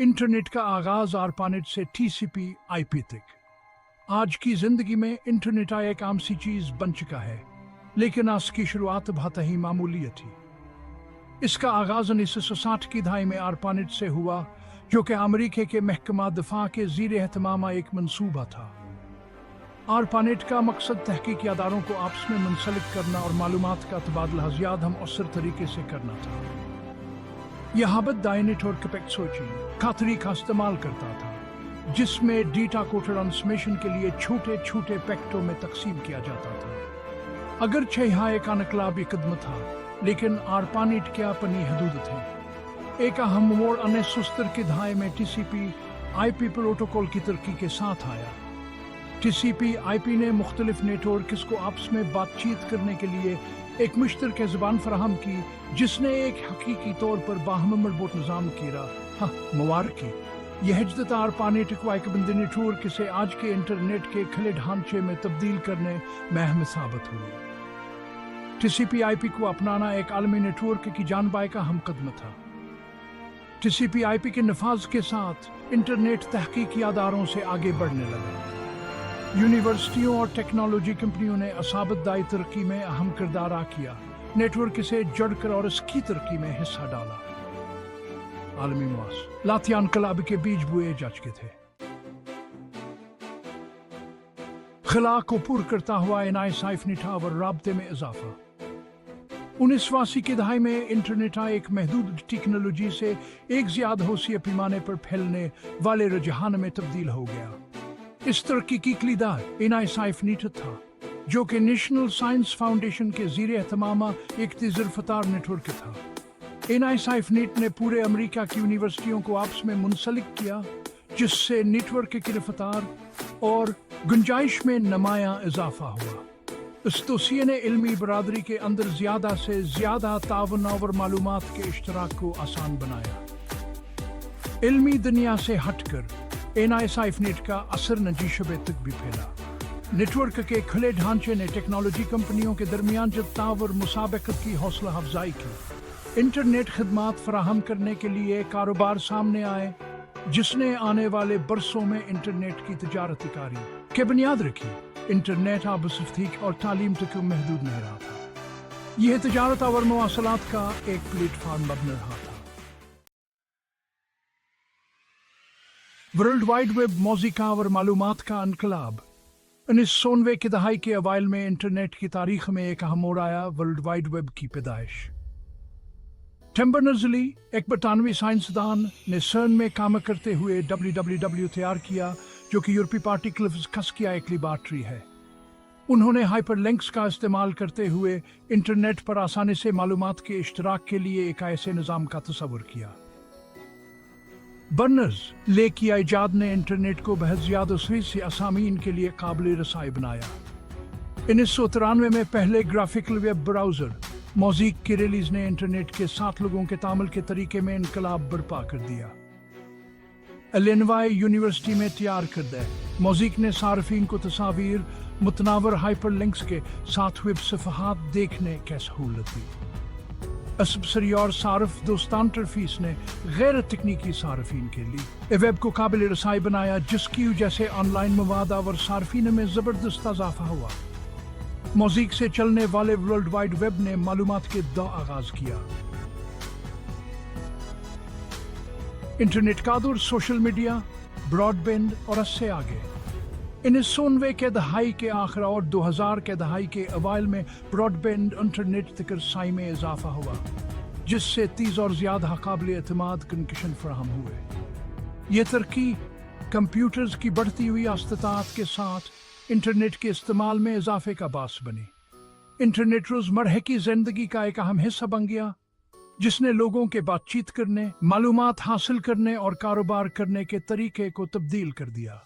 Internet का आगाज ARPANET से टीसीपी आईपी तक। आज की जिंदगी में इंटरनेट एक आम सी चीज बन चुका है, लेकिन आज की शुरुआत बहुत ही मामूली थी। इसका आगाज 1960 की दहाई में आरपानेट से हुआ, जो कि अमेरिका के महकमा दफा के ज़ीर एहतमाम एक मंसूबा था। आरपानेट का मकसद तहकीकी अदारों को आपस में मुंसलिक करना और मालूमात का तबादला ज़्यादा मुअस्सर तरीके से करना था। यह बद्दाई नेटवर्क पैक्सोची खातरी का इस्तेमाल करता था, जिसमें डेटा को ट्रांसमिशन के लिए छोटे छोटे पैकेटों में तकसीम किया जाता था। अगरचे यह एक अनकलाबी कदम था, लेकिन आरपानेट के अपनी हदूद थे। एक अहम मोड़ 1970 की दहाई में टीसीपी आईपी प्रोटोकॉल की तरक्की के साथ आया। टीसीपी आईपी ने मुख्तलिफ नेटवर्क्स को आपस में बातचीत करने के लिए एक मुश्तरका ज़बान फराहम की, जिसने एक हकीकी तौर पर बाहम मरबूत निज़ाम किया। मुबारकी यह जदत आरपानेट को एक बंदी नेटवर्क से आज के इंटरनेट के खले ढांचे में तब्दील करने में अहम साबित हुई। टीसीपी आईपी को अपनाना एक आलमी नेटवर्क की जानबाई का अहम कदम था। टीसीपी आईपी के नफाज के साथ इंटरनेट तहकीकी अदारों से आगे बढ़ने लगा। यूनिवर्सिटियों और टेक्नोलॉजी कंपनियों ने असाबतदाई तरक्की में अहम किरदार अदा किया, नेटवर्क से जुड़कर और इसकी तरक्की में हिस्सा डाला। आलमी मुआस लाती इनकलाब के बीज बोए जा चुके थे। खला को पूर करता हुआ एनआईएसआईफनी टावर राब्ते में इजाफा। 1980 की दहाई में इंटरनेट एक महदूद टेक्नोलॉजी से एक ज्यादा होशिया पैमाने पर फैलने वाले रुझान में तब्दील हो गया। इस तरक्की की किलीदार एनआईएसआईफनी था, जो कि नेशनल साइंस फाउंडेशन के ज़ीर एहतमाम एक तेज़रफ़्तार नेटवर्क था। एनआईएसआईफनी ने पूरे अमेरिका की यूनिवर्सिटियों को आपस में मुंसलिक किया, जिससे नेटवर्क की रफ्तार और गुंजाइश में नुमायां इजाफा हुआ। इस तोसिए ने इल्मी बरादरी के अंदर ज्यादा से ज्यादा तावन और मालूमात के इश्तराक को आसान बनाया। इल्मी दुनिया से हटकर एनआईएसआईफनी का असर नजी शबे तक भी फैला। नेटवर्क के खुले ढांचे ने टेक्नोलॉजी कंपनियों के दरमियान जब तावर मुसाबकत की हौसला अफजाई की। इंटरनेट खदमात फराहम करने के लिए कारोबार सामने आए, जिसने आने वाले बरसों में इंटरनेट की तजारत कारी के बुनियाद रखी। इंटरनेट अब सिर्फ और तालीम तक महदूद नहीं रहा था, यह तजारत और मवासलात का एक प्लेटफार्म बन रहा था। वर्ल्ड वाइड वेब मौजिका और मालूमात का इनकलाब। 1990 की दहाई के अवाइल में इंटरनेट की तारीख में एक अहम मोड़ आया, वर्ल्ड वाइड वेब की पैदाइश। टिम बर्नर्स-ली, एक बरतानवी साइंसदान, ने सर्न में काम करते हुए www तैयार किया, जो कि यूरोपी पार्टिकल्स खसकिया एक लैबोरेटरी है। उन्होंने हाइपरलिंक्स का इस्तेमाल करते हुए इंटरनेट पर आसानी से मालूमात के इश्तराक के लिए एक ऐसे निज़ाम का तस्वुर किया। बर्नर्स-ली की इजाद ने इंटरनेट को बहुत ज्यादा से असामीन के लिए काबिल रसाई बनाया। 1993 में पहले ग्राफिकल वेब ब्राउज़र मोज़िक की रिलीज ने इंटरनेट के साथ लोगों के तामुल के तरीके में इनकलाब बर्पा कर दिया। इलिनॉय यूनिवर्सिटी में तैयार करदा मोज़िक ने सार्फिन को तस्वीर मुतनावर हाइपरलिंक्स के साथ वेब सफ़हात देखने की सहूलत दी। असबसरी और सारफ दोस्तान टर्फीस ने गैर तकनीकी सारफीन के लिए वेब को काबिल रसाई बनाया, जिसकी वजह से ऑनलाइन मवाद और सारफीन में ज़बरदस्त इजाफा हुआ। मोज़िक से चलने वाले वर्ल्ड वाइड वेब ने मालूमात के दो आगाज किया। इंटरनेट का दौर सोशल मीडिया, ब्रॉडबैंड और इससे आगे। 1990 के दहाई के आखिर और 2000 के दहाई के अवाइल में ब्रॉडबैंड इंटरनेट तक रसाई में इजाफा हुआ, जिससे तेज और ज्यादा काबिल एतमाद कनेक्शन फराहम हुए। ये तरक्की कंप्यूटर्स की बढ़ती हुई इस्तात के साथ इंटरनेट के इस्तेमाल में इजाफे का बास बनी। इंटरनेट रोजमर्रा की जिंदगी का एक अहम हिस्सा बन गया, जिसने लोगों के बातचीत करने, मालूमात हासिल करने और कारोबार करने के तरीके को तब्दील कर दिया।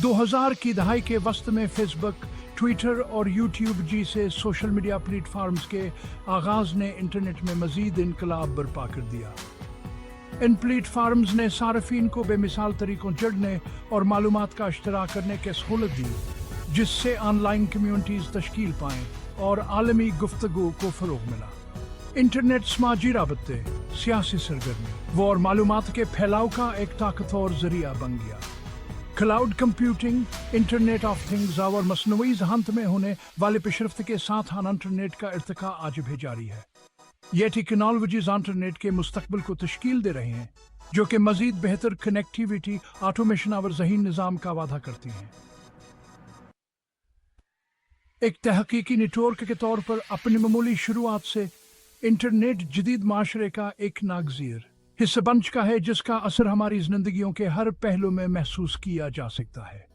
2000 की दहाई के वस्त में फेसबुक, ट्विटर और यूट्यूब जैसे सोशल मीडिया प्लेटफॉर्म्स के आगाज ने इंटरनेट में मजीद इनकलाब बर्पा कर दिया। इन प्लेटफॉर्म्स ने सार्फिन को बेमिसाल तरीकों जुड़ने और मालूमात का इश्तराक करने की सहूलत दी, जिससे ऑनलाइन कम्युनिटीज तश्कील पाएं और आलमी गुफ्तगू को फरोग मिला। इंटरनेट समाजी राबते, सियासी सरगर्मी वो और मालूमात के फैलाव का एक ताकतवर जरिया बन गया। Cloud computing, internet of things और मसनूई जहानत में होने वाले पेशरफ्त के साथ इंटरनेट का इर्तिका आज भी जारी है। ये टेक्नोलॉजीज इंटरनेट के मुस्तकबिल को तश्कील दे रहे हैं, जो कि मजीद बेहतर कनेक्टिविटी, ऑटोमेशन और ज़हीन निज़ाम का वादा करती हैं। एक तहकीकी नेटवर्क के तौर पर अपनी मामूली शुरुआत से इंटरनेट जदीद माशरे का एक नागज़ीर हिस्सा बन चुका है, जिसका असर हमारी जिंदगियों के हर पहलू में महसूस किया जा सकता है।